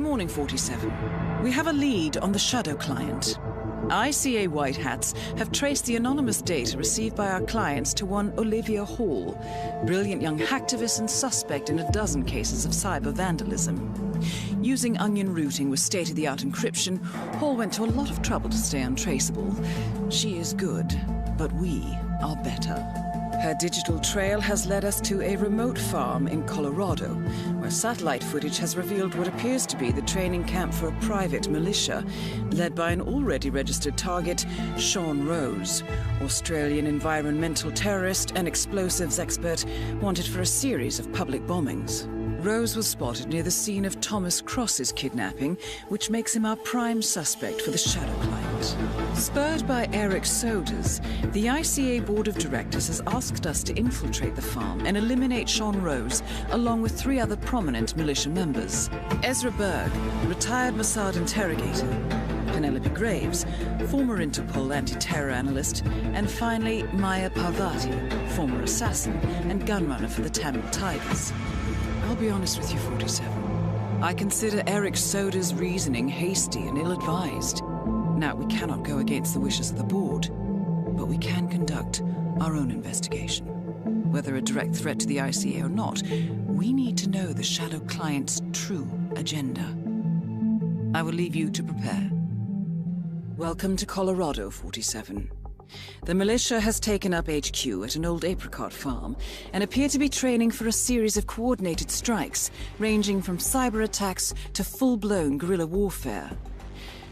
morning, 47. We have a lead on the Shadow client. ICA White Hats have traced the anonymous data received by our clients to one Olivia Hall, brilliant young hacktivist and suspect in a dozen cases of cyber vandalism. Using onion routing with state-of-the-art encryption, Hall went to a lot of trouble to stay untraceable. She is good, but we are better. Her digital trail has led us to a remote farm in Colorado, where satellite footage has revealed what appears to be the training camp for a private militia, led by an already registered target, Sean Rose, Australian environmental terrorist and explosives expert wanted for a series of public bombings. Rose was spotted near the scene of Thomas Cross's kidnapping, which makes him our prime suspect for the Shadow client. Spurred by Eric Soders, the ICA Board of Directors has asked us to infiltrate the farm and eliminate Sean Rose, along with 3 other prominent militia members. Ezra Berg, retired Mossad interrogator, Penelope Graves, former Interpol anti-terror analyst, and finally Maya Parvati, former assassin and gunrunner for the Tamil Tigers. I'll be honest with you, 47. I consider Eric Soders' reasoning hasty and ill-advised. Now, we cannot go against the wishes of the board, but we can conduct our own investigation. Whether a direct threat to the ICA or not, we need to know the Shadow client's true agenda. I will leave you to prepare. Welcome to Colorado, 47. The militia has taken up HQ at an old apricot farm and appear to be training for a series of coordinated strikes, ranging from cyber attacks to full-blown guerrilla warfare.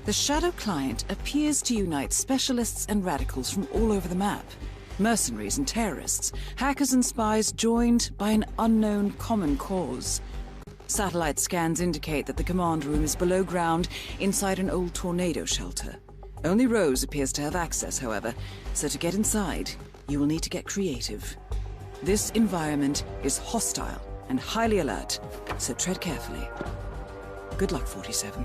The Shadow client appears to unite specialists and radicals from all over the map. Mercenaries and terrorists, hackers and spies joined by an unknown common cause. Satellite scans indicate that the command room is below ground inside an old tornado shelter. Only Rose appears to have access, however, so to get inside, you will need to get creative. This environment is hostile and highly alert, so tread carefully. Good luck, 47.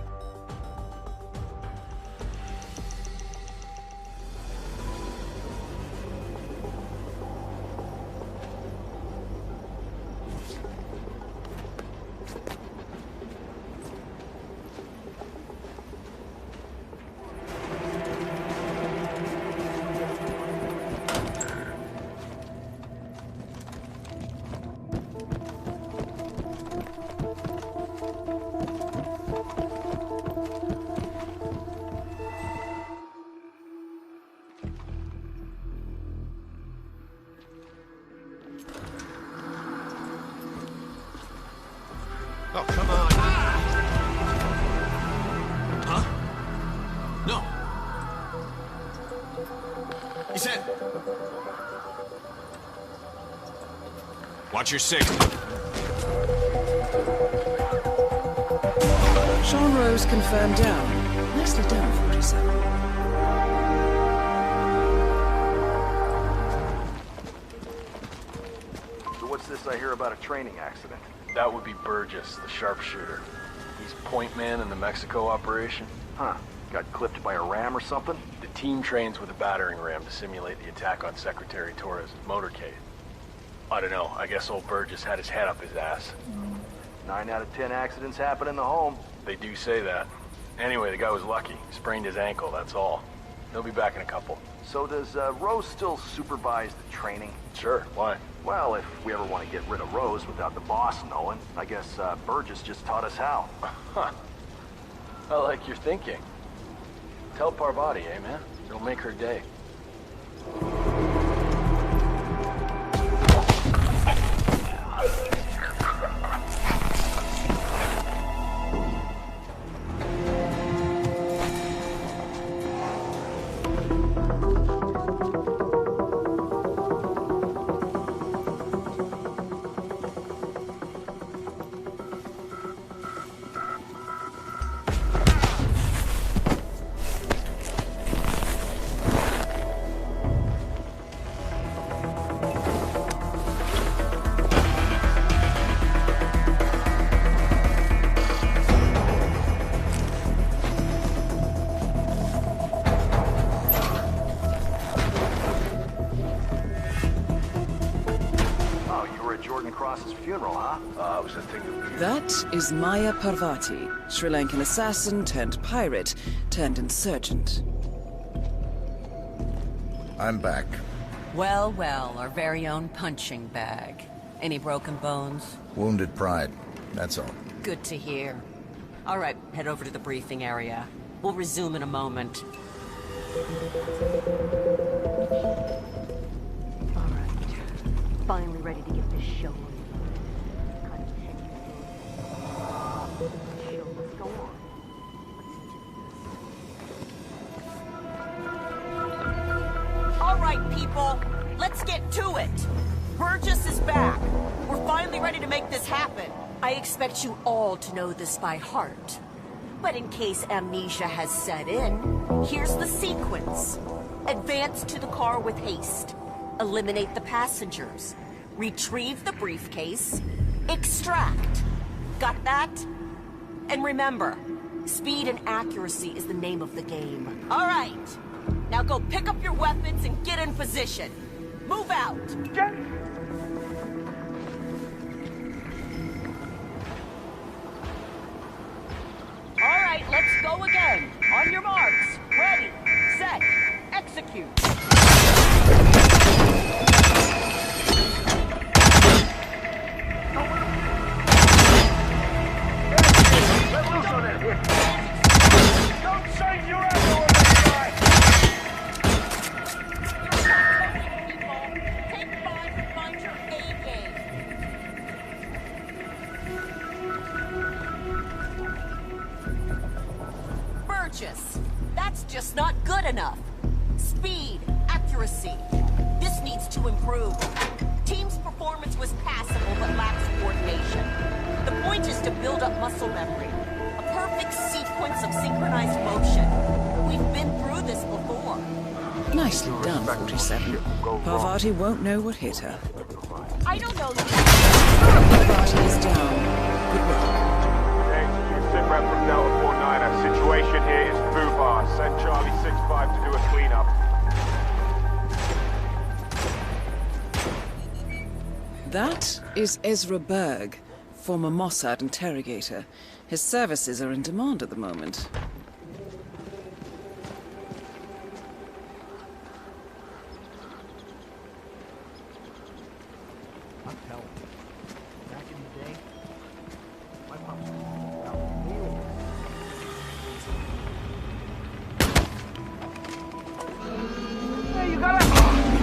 Oh, come on. Huh? No. He said... Watch your six. Sean Rose confirmed down. Nicely done, 47. So what's this I hear about a training accident? That would be Burgess, the sharpshooter. He's point man in the Mexico operation. Huh. Got clipped by a ram or something? The team trains with a battering ram to simulate the attack on Secretary Torres' motorcade. I don't know, I guess old Burgess had his head up his ass. 9 out of 10 accidents happen in the home. They do say that. Anyway, the guy was lucky. Sprained his ankle, that's all. He'll be back in a couple. So does Rose still supervise the training? Sure, why? Well, if we ever want to get rid of Rose without the boss knowing, I guess Burgess just taught us how. Huh. I like your thinking. Tell Parvati, eh, man? It'll make her day. That is Maya Parvati, Sri Lankan assassin turned pirate turned insurgent. I'm back. Well, well, our very own punching bag. Any broken bones? Wounded pride, that's all. Good to hear. All right, head over to the briefing area. We'll resume in a moment. All right. Finally ready to get this show on. Kind of show must go on. All right, people, let's get to it. Burgess is back. We're finally ready to make this happen. I expect you all to know this by heart. But in case amnesia has set in, here's the sequence. Advance to the car with haste. Eliminate the passengers. Retrieve the briefcase. Extract. Got that? And remember, speed and accuracy is the name of the game. All right. Now go pick up your weapons and get in position. Move out. All right, let's go again. On your marks. Ready, set, execute. Let loose on it! Don't save your ammo on this guy! Take 5 and find your A game. Burgess, that's just not good enough. Speed, accuracy. This needs to improve. Team's performance was passable but lacks coordination. The point is to build up muscle memory. A perfect sequence of synchronized motion. We've been through this before. Nicely done, 47. Parvati won't know what hit her. I don't know you. Parvati is down. Good work. Sit rep from Delta 49. Our situation here is foobar. Send Charlie 6-5 to do a cleanup. That is Ezra Berg, former Mossad interrogator. His services are in demand at the moment.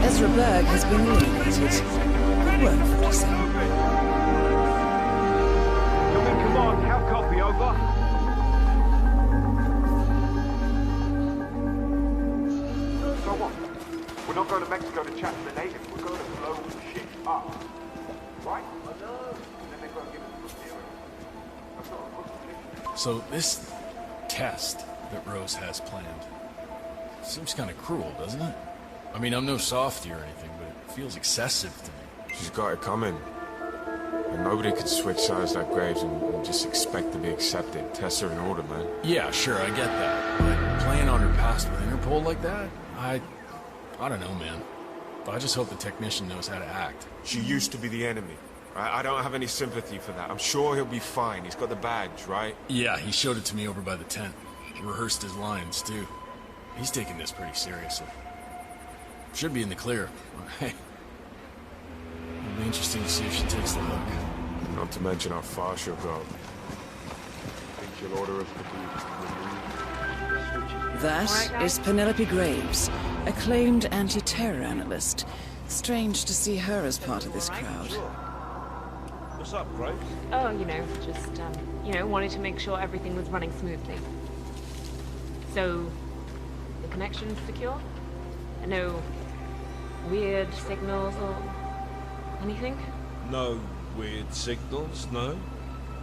Ezra Berg has been eliminated. Good work, 47. Come on, how copy, over? So what? We're not going to Mexico to chat to the natives. We're going to blow shit up. Right? I know. And then they're going to give us a material. That's not a good position. So this test that Rose has planned seems kind of cruel, doesn't it? I mean, I'm no softy or anything, but it feels excessive to me. She's got it coming. And nobody could switch sides like Graves and just expect to be accepted. Tests are in order, man. Yeah, sure, I get that. But playing on her past with Interpol like that? I don't know, man. I just hope the technician knows how to act. She used to be the enemy. I don't have any sympathy for that. I'm sure he'll be fine. He's got the badge, right? Yeah, he showed it to me over by the tent. Rehearsed his lines, too. He's taking this pretty seriously. Should be in the clear. Hey. It'll be interesting to see if she takes the hook. Not to mention how far she'll go. Think she'll order us to be removed? That is Penelope Graves, acclaimed anti-terror analyst. Strange to see her as part of this crowd. What's up, Graves? Oh, just, wanted to make sure everything was running smoothly. So, the connection's secure? No weird signals or anything? No weird signals, no.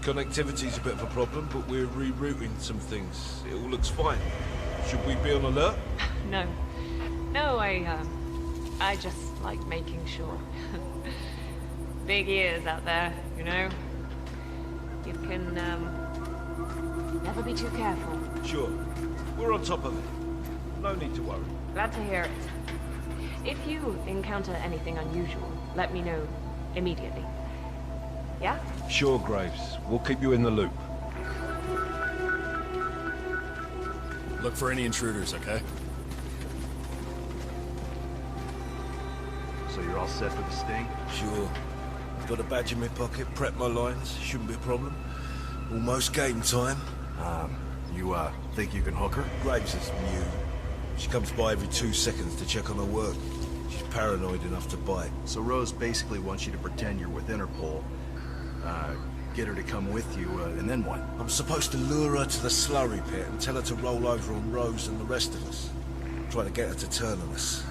Connectivity's a bit of a problem, but we're rerouting some things. It all looks fine. Should we be on alert? No. No, I just like making sure. Big ears out there, You can, never be too careful. Sure. We're on top of it. No need to worry. Glad to hear it. If you encounter anything unusual, let me know immediately. yeah? Sure, Graves. We'll keep you in the loop. Look for any intruders, okay? So you're all set for the sting? Sure. Got a badge in my pocket, prep my lines. Shouldn't be a problem. Almost game time. You, think you can hook her? Graves is new. She comes by every 2 seconds to check on her work. She's paranoid enough to bite. So Rose basically wants you to pretend you're with Interpol, get her to come with you, and then what? I'm supposed to lure her to the slurry pit and tell her to roll over on Rose and the rest of us. Try to get her to turn on us.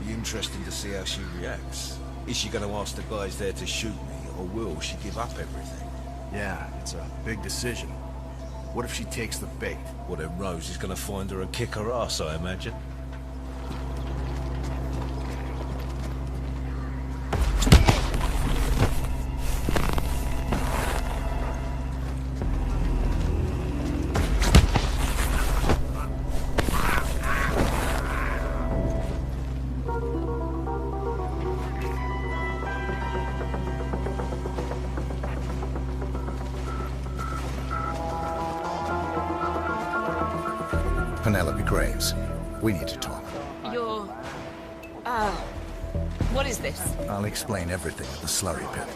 Be interesting to see how she reacts. Is she going to ask the guys there to shoot me, or will she give up everything? Yeah, it's a big decision. What if she takes the bait? Well, then Rose is going to find her and kick her ass, I imagine. Penelope Graves, we need to talk. You're... what is this? I'll explain everything at the slurry pit.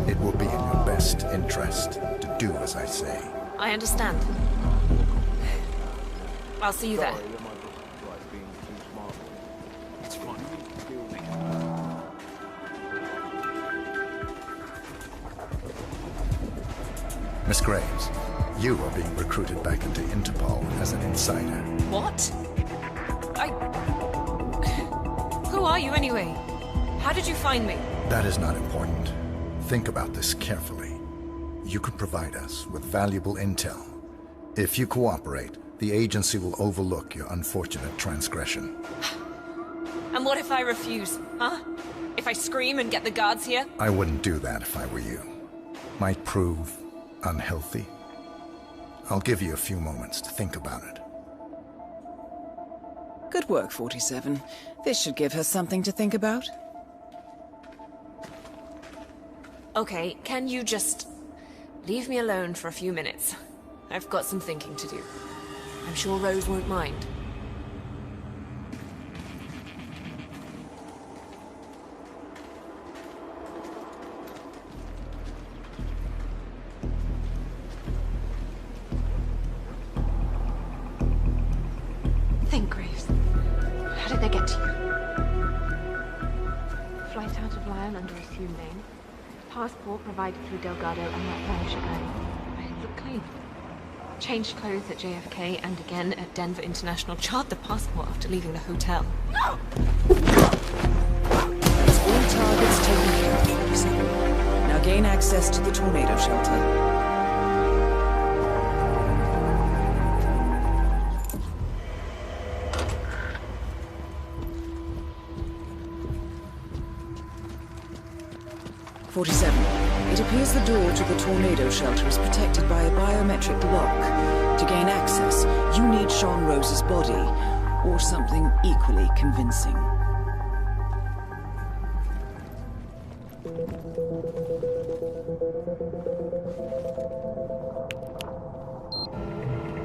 It will be in your best interest to do as I say. I understand. I'll see you there. It's fun. Miss Graves, you are being recruited back into Interpol as an insider. What? Who are you anyway? How did you find me? That is not important. Think about this carefully. You could provide us with valuable intel. If you cooperate, the agency will overlook your unfortunate transgression. And what if I refuse, huh? If I scream and get the guards here? I wouldn't do that if I were you. Might prove unhealthy. I'll give you a few moments to think about it. Good work, 47. This should give her something to think about. Okay, can you just leave me alone for a few minutes? I've got some thinking to do. I'm sure Rose won't mind. Think, Graves. How did they get to you? Flight out of Lyon under assumed name. Passport provided through Delgado and that Spanish attorney. I look clean. Changed clothes at JFK and again at Denver International. Charred the passport after leaving the hotel. That's all targets taken care of, 47. Now gain access to the tornado shelter. 47. It appears the door to the tornado shelter is protected by a biometric lock. To gain access, you need Sean Rose's body, or something equally convincing.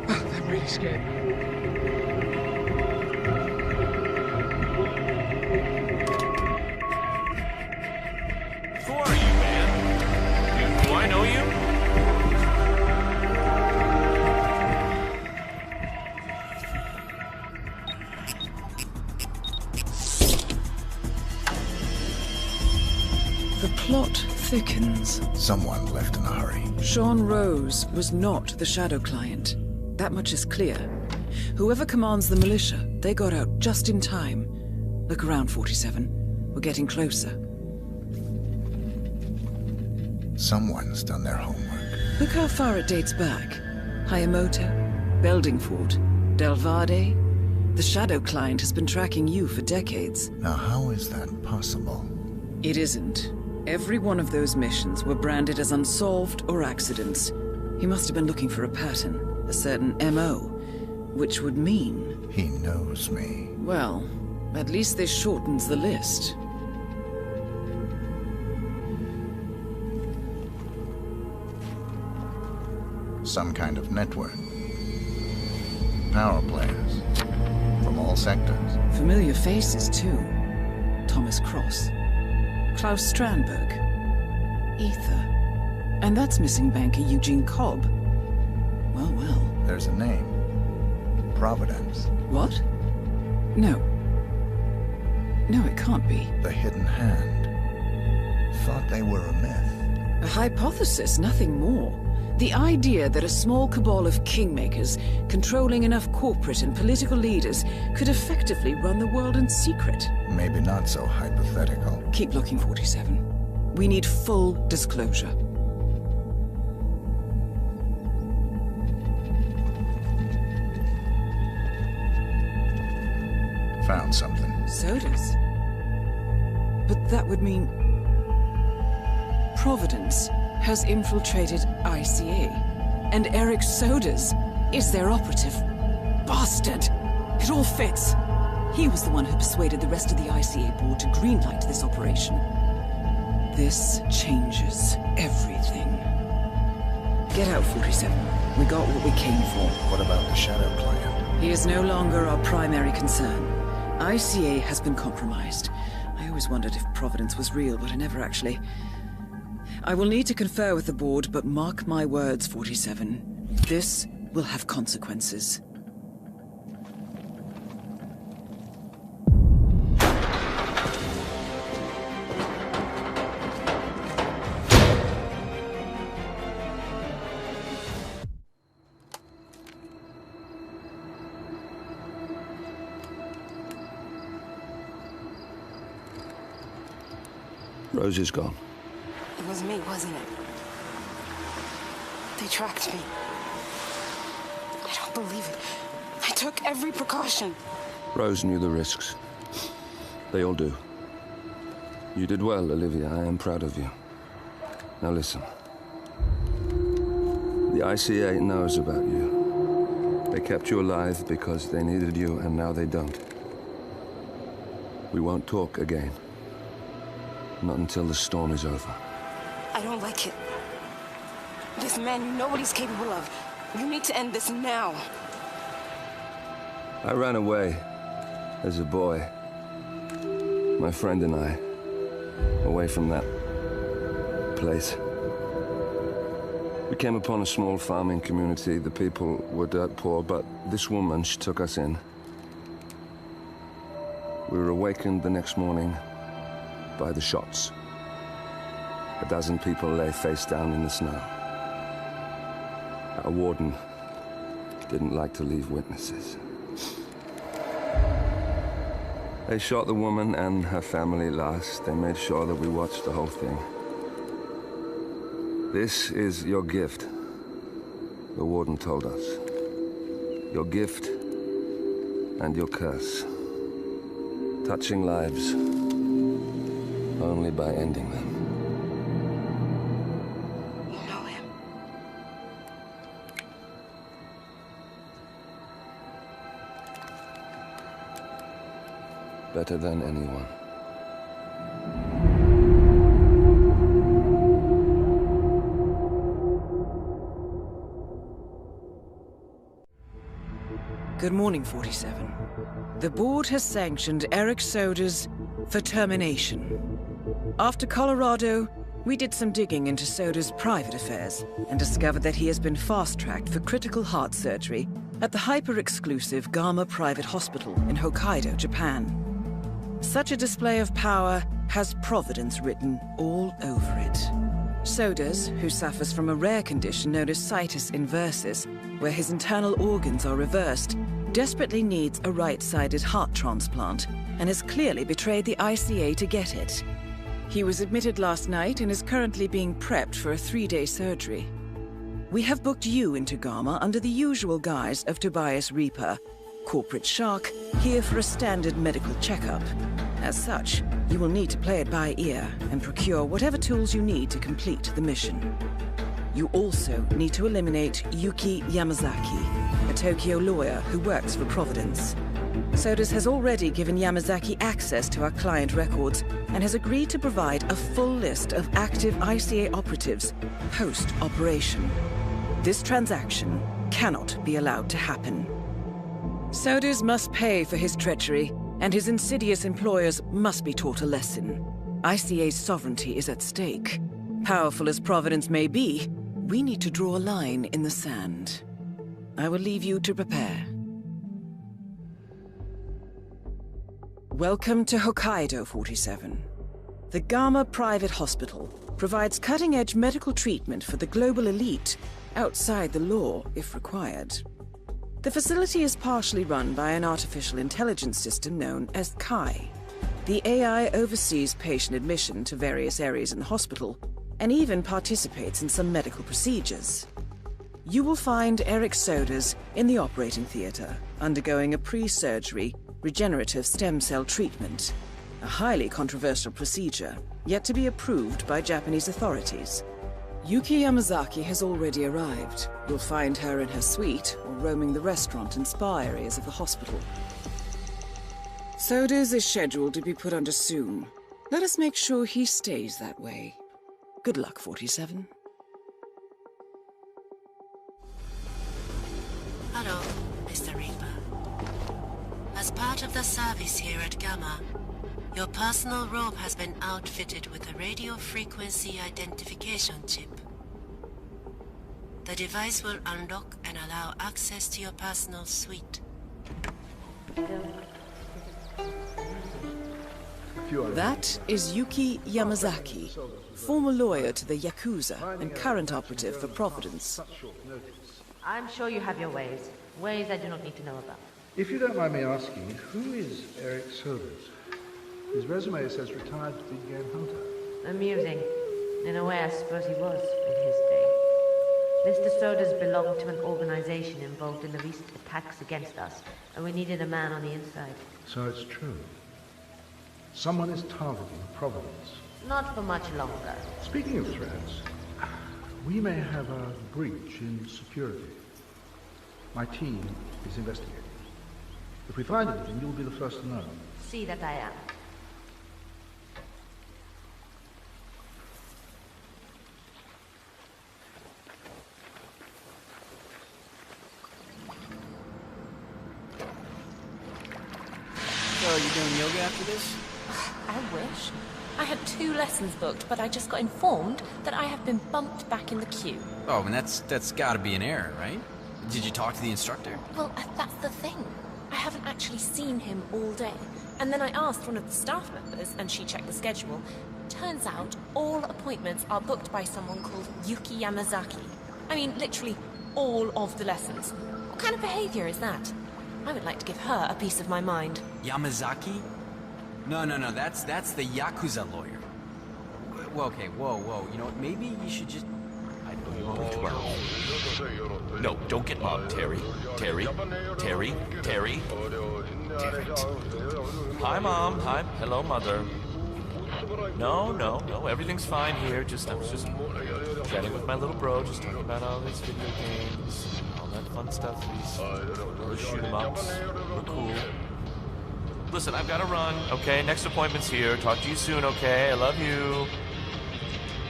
That really scared me. Who are you, man? Do I know you? The plot thickens. Someone left in a hurry. Sean Rose was not the shadow client. That much is clear. Whoever commands the militia, they got out just in time. Look around, 47. We're getting closer. Someone's done their homework. Look how far it dates back. Hayamoto, Beldingford, Delvade. The shadow client has been tracking you for decades. Now, how is that possible? It isn't. Every one of those missions were branded as unsolved or accidents. He must have been looking for a pattern, a certain MO, which would mean... He knows me. Well, at least this shortens the list. Some kind of network. Power players. From all sectors. Familiar faces, too. Thomas Cross. Klaus Strandberg. Ether. And that's missing banker Eugene Cobb. Well, well. There's a name. Providence. What? No. No, it can't be. The Hidden Hand. Thought they were a myth. A hypothesis, nothing more. The idea that a small cabal of kingmakers, controlling enough corporate and political leaders, could effectively run the world in secret. Maybe not so hypothetical. Keep looking, 47. We need full disclosure. Found something. Sodas? But that would mean Providence has infiltrated ICA, and Eric Sodas is their operative. Bastard! It all fits. He was the one who persuaded the rest of the ICA board to greenlight this operation. This changes everything. Get out, 47. We got what we came for. What about the Shadow Client? He is no longer our primary concern. ICA has been compromised. I always wondered if Providence was real, but I never actually... I will need to confer with the board, but mark my words, 47. This will have consequences. Rose is gone. It was me, wasn't it? They tracked me. I don't believe it. I took every precaution. Rose knew the risks. They all do. You did well, Olivia. I am proud of you. Now listen. The ICA knows about you. They kept you alive because they needed you, and now they don't. We won't talk again. Not until the storm is over. I don't like it. This man, you know what he's capable of. You need to end this now. I ran away as a boy. My friend and I. Away from that place. We came upon a small farming community. The people were dirt poor, but this woman, she took us in. We were awakened the next morning by the shots. A dozen people lay face down in the snow. Our warden didn't like to leave witnesses. They shot the woman and her family last. They made sure that we watched the whole thing. This is your gift, the warden told us. Your gift and your curse. Touching lives only by ending them. You know him. Better than anyone. Good morning, 47. The board has sanctioned Eric Soda's for termination. After Colorado, we did some digging into Soda's private affairs and discovered that he has been fast-tracked for critical heart surgery at the hyper-exclusive Gama Private Hospital in Hokkaido, Japan. Such a display of power has Providence written all over it. Sodas, who suffers from a rare condition known as situs inversus, where his internal organs are reversed, desperately needs a right-sided heart transplant and has clearly betrayed the ICA to get it. He was admitted last night and is currently being prepped for a 3-day surgery. We have booked you into Gama under the usual guise of Tobias Reaper, corporate shark, here for a standard medical checkup. As such, you will need to play it by ear and procure whatever tools you need to complete the mission. You also need to eliminate Yuki Yamazaki, a Tokyo lawyer who works for Providence. Sodas has already given Yamazaki access to our client records and has agreed to provide a full list of active ICA operatives post-operation. This transaction cannot be allowed to happen. Sodas must pay for his treachery, and his insidious employers must be taught a lesson. ICA's sovereignty is at stake. Powerful as Providence may be, we need to draw a line in the sand. I will leave you to prepare. Welcome to Hokkaido, 47. The Gamma Private Hospital provides cutting-edge medical treatment for the global elite, outside the law if required. The facility is partially run by an artificial intelligence system known as Kai. The AI oversees patient admission to various areas in the hospital, and even participates in some medical procedures. You will find Eric Sodas in the operating theater, undergoing a pre-surgery regenerative stem cell treatment, a highly controversial procedure, yet to be approved by Japanese authorities. Yuki Yamazaki has already arrived. You'll find her in her suite or roaming the restaurant and spa areas of the hospital. Sodas is scheduled to be put under soon. Let us make sure he stays that way. Good luck, 47. Hello, Mr. Reaper. As part of the service here at Gamma, your personal robe has been outfitted with a radio frequency identification chip. The device will unlock and allow access to your personal suite. That is Yuki Yamazaki, former lawyer to the Yakuza and current operative for Providence. I'm sure you have your ways. Ways I do not need to know about. If you don't mind me asking, who is Eric Sodas? His resume says retired big game hunter. Amusing. In a way, I suppose he was in his day. Mr. Sodas belonged to an organization involved in the recent attacks against us, and we needed a man on the inside. So it's true. Someone is targeting Providence. Not for much longer. Speaking of threats, we may have a breach in security. My team is investigating. If we find anything, you'll be the first to know. See that I am. So, are you doing yoga after this? I wish. I had 2 lessons booked, but I just got informed that I have been bumped back in the queue. Oh, and that's gotta be an error, right? Did you talk to the instructor? Well, that's the thing. I haven't actually seen him all day. And then I asked one of the staff members, and she checked the schedule. Turns out, all appointments are booked by someone called Yuki Yamazaki. I mean, literally, all of the lessons. What kind of behavior is that? I would like to give her a piece of my mind. Yamazaki? No, that's the Yakuza lawyer. Well, okay, whoa. You know what, maybe you should just... I know you only 12. No, don't get mobbed, Terry. Terry. Damn it. Hi, Mom. Hi. Hello, Mother. No, everything's fine here. I was just chatting with my little bro, just talking about all these video games, all that fun stuff, these shoot 'em ups. We're cool. Listen, I've got to run, okay? Next appointment's here. Talk to you soon, okay? I love you.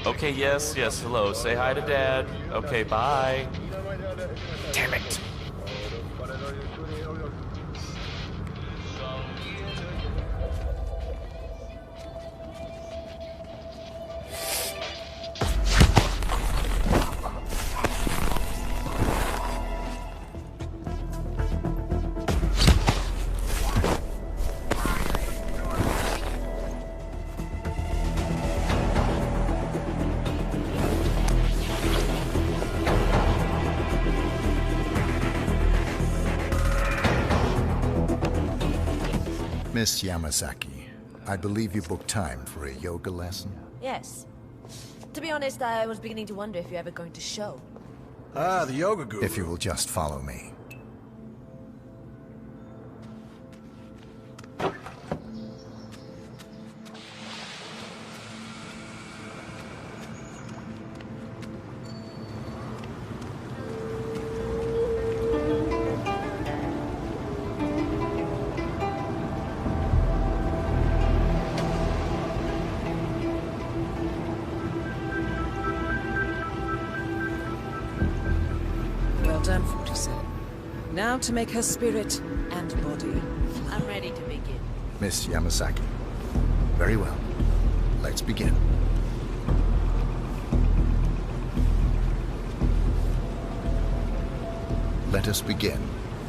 Okay, yes, hello. Say hi to Dad. Okay, bye. Damn it. Miss Yamazaki, I believe you booked time for a yoga lesson? Yes. To be honest, I was beginning to wonder if you're ever going to show. Ah, the yoga guru. If you will just follow me. done, 47. Now to make her spirit and body fly. I'm ready to begin. Miss Yamasaki. Very well. Let's begin. Let us begin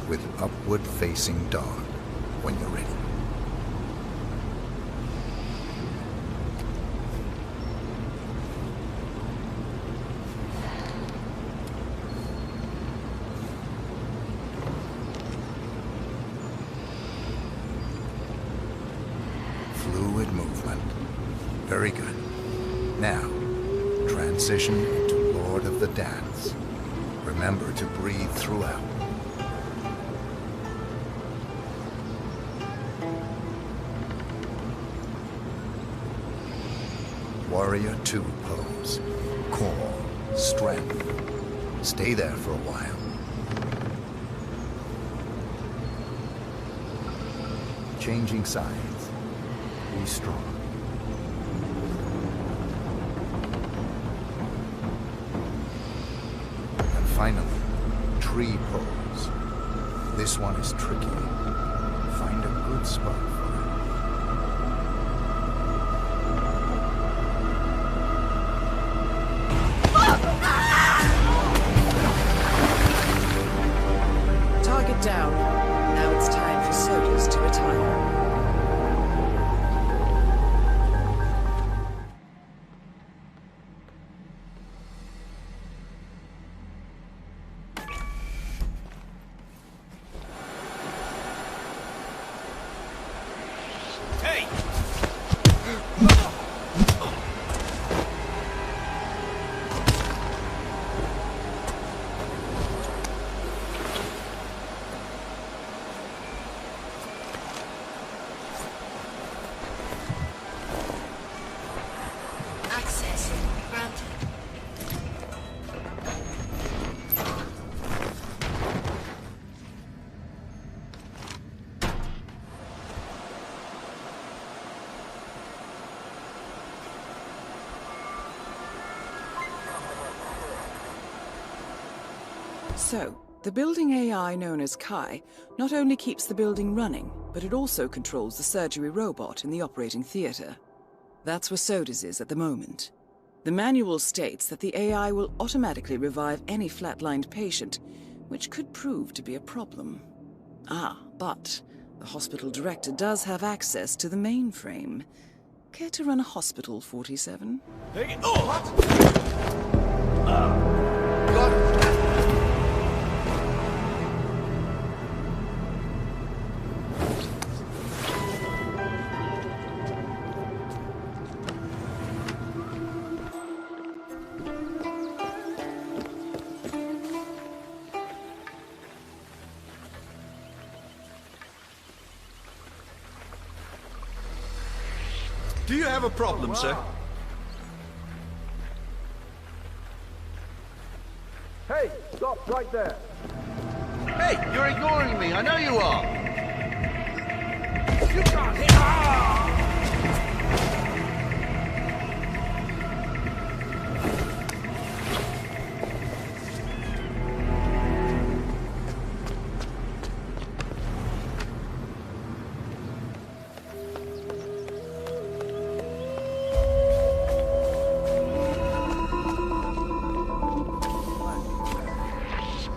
with upward-facing dog when you're ready. Fluid movement. Very good. Now, transition into Lord of the Dance. Remember to breathe throughout. Warrior 2 pose. Core, strength. Stay there for a while. Changing sides. Be strong. And finally, tree pose. This one is tricky. Find a good spot for it. Target down. Now it's time for Sodas to retire. So, the building AI known as Kai not only keeps the building running, but it also controls the surgery robot in the operating theater. That's where Sodas is at the moment. The manual states that the AI will automatically revive any flatlined patient, which could prove to be a problem. But the hospital director does have access to the mainframe. Care to run a hospital, 47? Hey, oh! What? Got it. Do you have a problem, sir? Hey, stop right there. Hey, you're ignoring me. I know you are. You can't hit.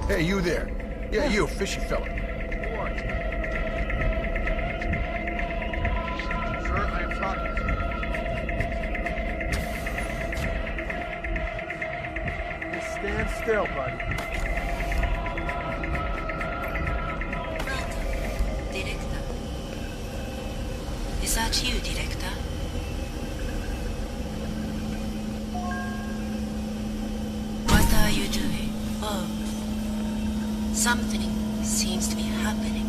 Hey, you there. Yeah, you, fishy fella. Sir, I am talking to you. Just stand still, buddy. Director. Is that you, Director? What are you doing? Oh. Something seems to be happening.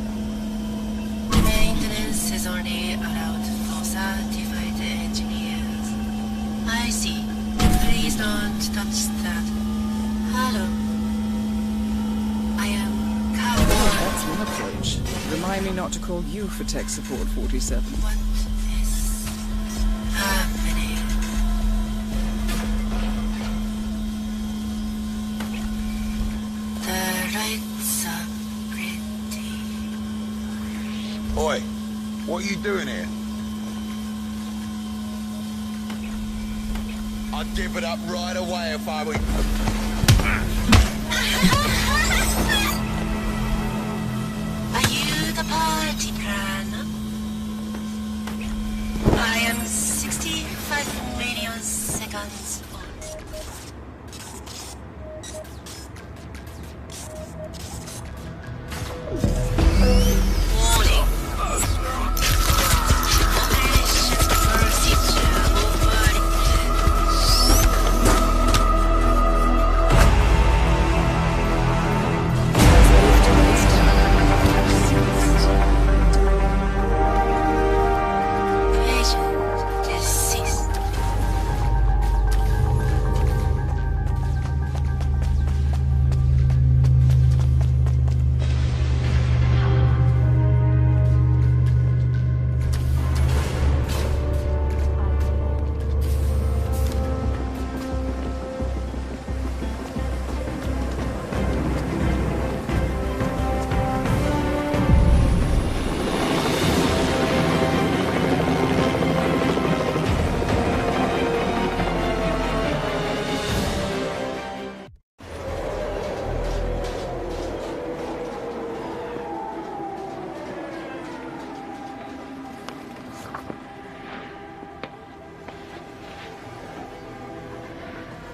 Maintenance is only allowed for certified engineers. I see. Please don't touch that. Hello. I am Carl. That's one approach. Remind me not to call you for tech support, 47. What is happening? The right, so pretty. Oi, what are you doing here? I'd give it up right away if I were... Are you the party planner? I am 65 million seconds old.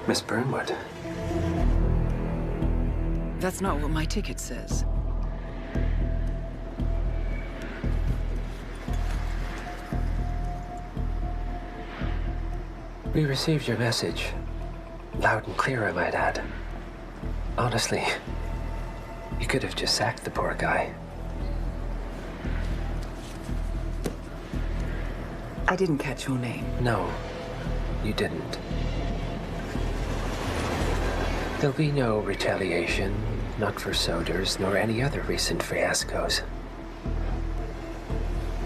Miss Burnwood. That's not what my ticket says. We received your message. Loud and clear, I might add. Honestly, you could have just sacked the poor guy. I didn't catch your name. No, you didn't. There'll be no retaliation, not for Soders, nor any other recent fiascos.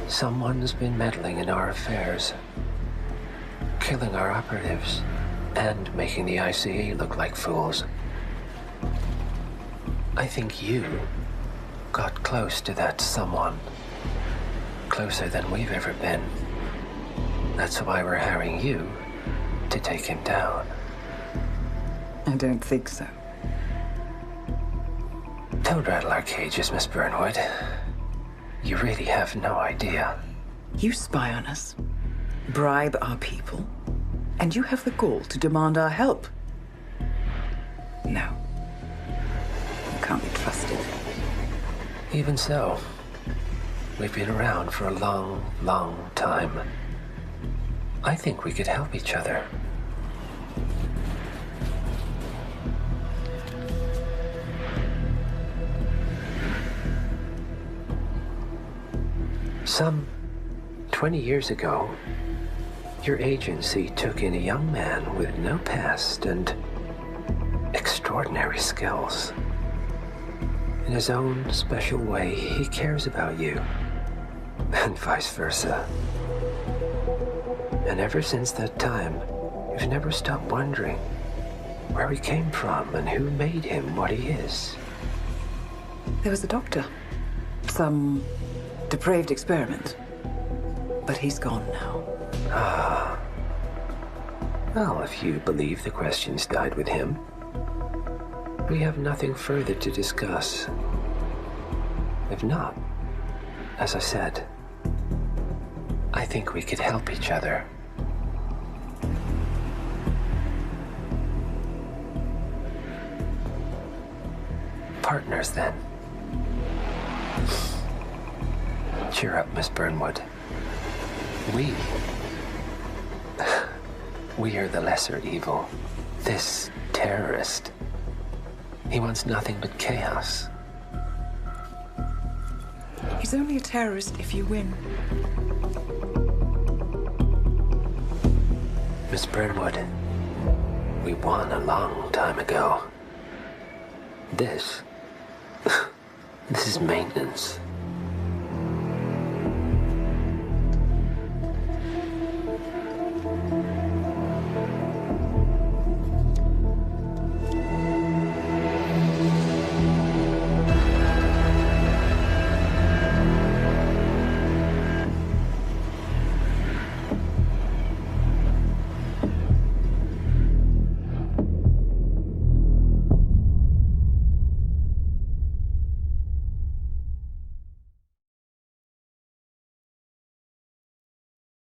Someone's been meddling in our affairs, killing our operatives, and making the ICA look like fools. I think you got close to that someone. Closer than we've ever been. That's why we're hiring you to take him down. I don't think so. Don't rattle our cages, Miss Burnwood. You really have no idea. You spy on us, bribe our people, and you have the gall to demand our help. No. You can't be trusted. Even so, we've been around for a long, long time. I think we could help each other. Some 20 years ago, your agency took in a young man with no past and extraordinary skills. In his own special way, he cares about you, and vice versa. And ever since that time, you've never stopped wondering where he came from and who made him what he is. There was a doctor. Some depraved experiment. But he's gone now. Ah. Well, if you believe the questions died with him, we have nothing further to discuss. If not, as I said, I think we could help each other. Partners, then. Cheer up, Miss Burnwood. We are the lesser evil. This terrorist. He wants nothing but chaos. He's only a terrorist if you win. Miss Burnwood, we won a long time ago. This is maintenance.